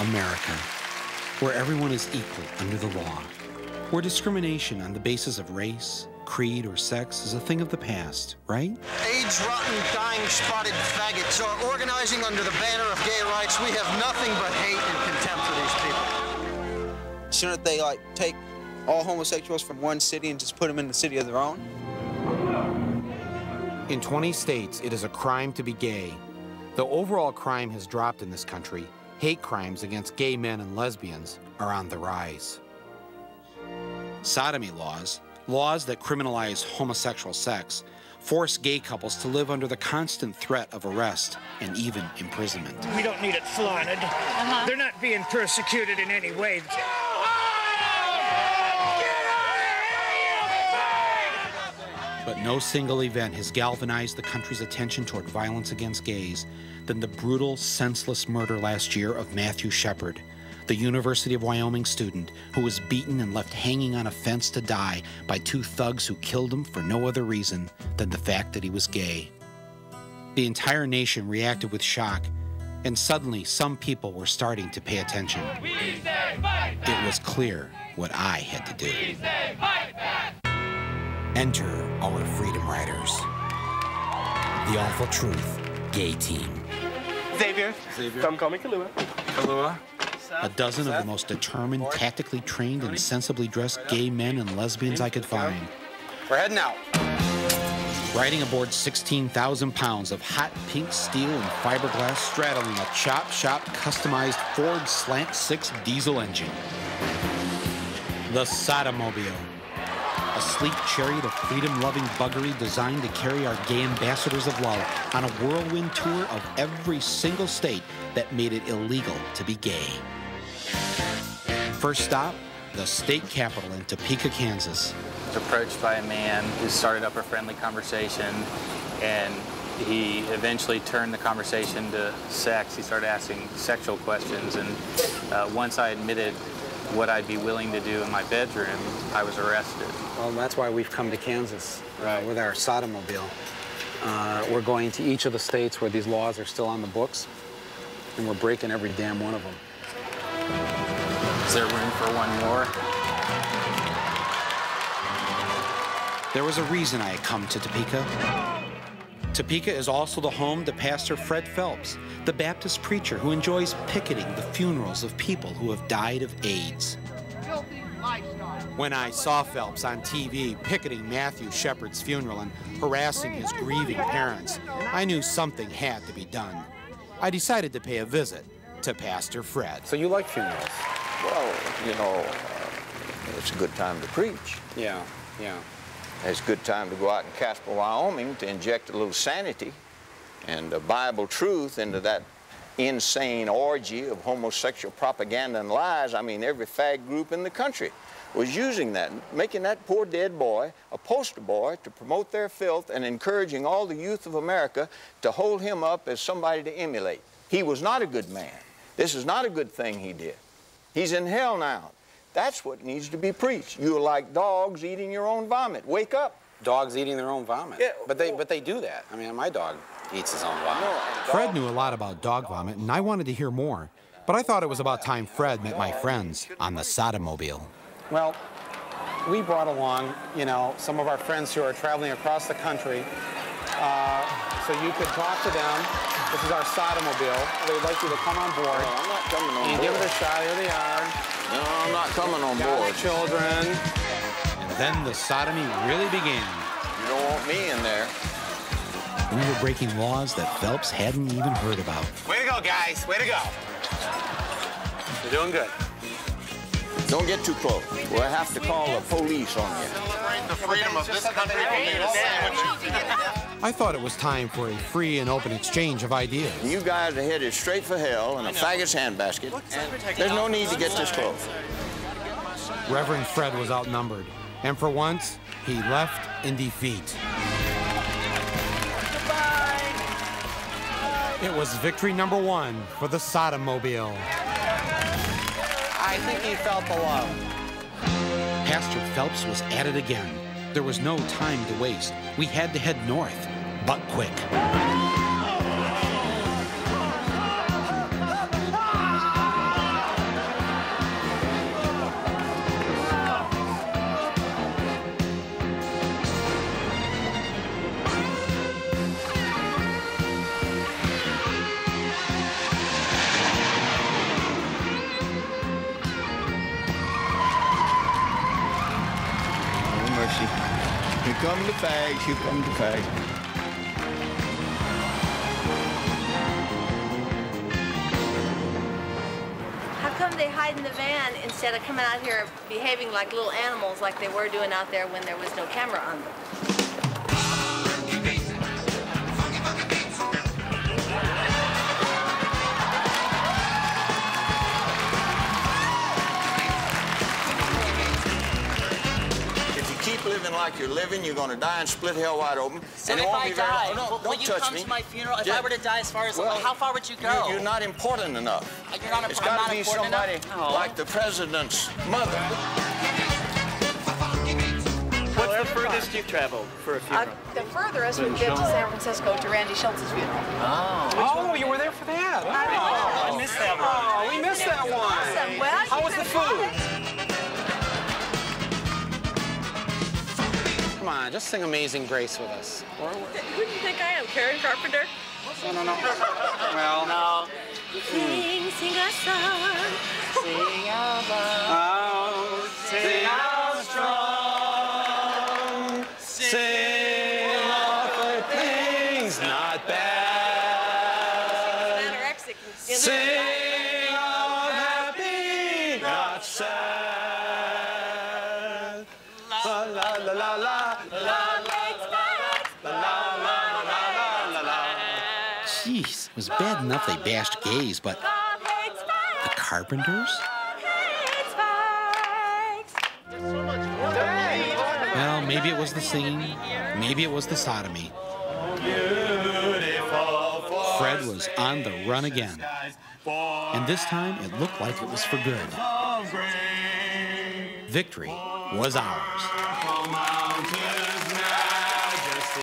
America, where everyone is equal under the law, where discrimination on the basis of race, creed, or sex is a thing of the past, right? AIDS-rotten, dying, spotted faggots are organizing under the banner of gay rights. We have nothing but hate and contempt for these people. Shouldn't they, like, take all homosexuals from one city and just put them in the city of their own? In 20 states, it is a crime to be gay. Though overall crime has dropped in this country, hate crimes against gay men and lesbians are on the rise. Sodomy laws, laws that criminalize homosexual sex, force gay couples to live under the constant threat of arrest and even imprisonment. We don't need it flaunted. They're not being persecuted in any way. But no single event has galvanized the country's attention toward violence against gays than the brutal, senseless murder last year of Matthew Shepard, the University of Wyoming student who was beaten and left hanging on a fence to die by two thugs who killed him for no other reason than the fact that he was gay. The entire nation reacted with shock, and suddenly some people were starting to pay attention. It was clear what I had to do. Enter our Freedom Riders. The Awful Truth Gay Team. Xavier. Come call me Kalua. Kalua. A dozen of the most determined, tactically trained, and sensibly dressed gay men and lesbians I could find. We're heading out. Riding aboard 16,000 pounds of hot pink steel and fiberglass straddling a chop shop customized Ford Slant 6 diesel engine. The Sodomobile. A sleek chariot of freedom-loving buggery designed to carry our gay ambassadors of love on a whirlwind tour of every single state that made it illegal to be gay. First stop, the state capital in Topeka, Kansas. I was approached by a man who started up a friendly conversation, and he eventually turned the conversation to sex. He started asking sexual questions, and once I admitted what I'd be willing to do in my bedroom, I was arrested. Well, that's why we've come to Kansas with our Sodomobile. We're going to each of the states where these laws are still on the books, and we're breaking every damn one of them. Is there room for one more? There was a reason I had come to Topeka. Topeka is also the home to Pastor Fred Phelps, the Baptist preacher who enjoys picketing the funerals of people who have died of AIDS. When I saw Phelps on TV picketing Matthew Shepard's funeral and harassing his grieving parents, I knew something had to be done. I decided to pay a visit to Pastor Fred. So you like funerals? Well, you know, it's a good time to preach. Yeah. It's a good time to go out in Casper, Wyoming to inject a little sanity and Bible truth into that insane orgy of homosexual propaganda and lies. I mean, every fag group in the country was using that, making that poor dead boy a poster boy to promote their filth and encouraging all the youth of America to hold him up as somebody to emulate. He was not a good man. This is not a good thing he did. He's in hell now. That's what needs to be preached. You're like dogs eating your own vomit. Wake up. Dogs eating their own vomit. Yeah, but they do that. I mean, my dog eats his own vomit. Fred knew a lot about dog vomit, and I wanted to hear more. But I thought it was about time Fred met my friends on the Sodomobile. Well, we brought along, you know, some of our friends who are traveling across the country, so you could talk to them. This is our Sodomobile. They'd like you to come on board. No, I'm not coming on board. Give it a shot. Here they are. No, I'm not coming on board. Children. And then the sodomy really began. You don't want me in there. We were breaking laws that Phelps hadn't even heard about. Way to go, guys. Way to go. You're doing good. Don't get too close. We'll have to call the police on you. Celebrate the freedom of this country from being a sandwich. I thought it was time for a free and open exchange of ideas. You guys are headed straight for hell in a faggot's handbasket. There's no need to get this close. Reverend Fred was outnumbered, and for once, he left in defeat. It was victory number 1 for the Sodomobile. I think he felt the love. Pastor Phelps was at it again. There was no time to waste. We had to head north, but quick. Here come the fags, here come the fags. How come they hide in the van instead of coming out here behaving like little animals like they were doing out there when there was no camera on them? Keep living like you're living, you're going to die and split hell wide open. So and it if won't I be very die, long. No, will you touch come me. to my funeral? If Yeah. I were to die as far as, Well, how far would you go? You're not important enough. You're not It's I'm got not to be important somebody enough? Oh. like the president's mother. What's the furthest you've traveled for a funeral? The furthest would be to San Francisco to Randy Schultz's funeral. Oh, you were there for that. I missed that one. Oh, we missed that one. Awesome. Well, How was the food? Come on, just sing Amazing Grace with us. Who do you think I am, Karen Carpenter? No. Well, No. Sing a song. Sing out loud. oh, sing out strong, sing of the things not bad. Anorexic. Sing of happy, not sad. La la la la la la la la. Jeez, it was bad enough they bashed gays, but the Carpenters? Well, maybe it was the singing, maybe it was the sodomy. Fred was on the run again. And this time, it looked like it was for good. Victory was ours.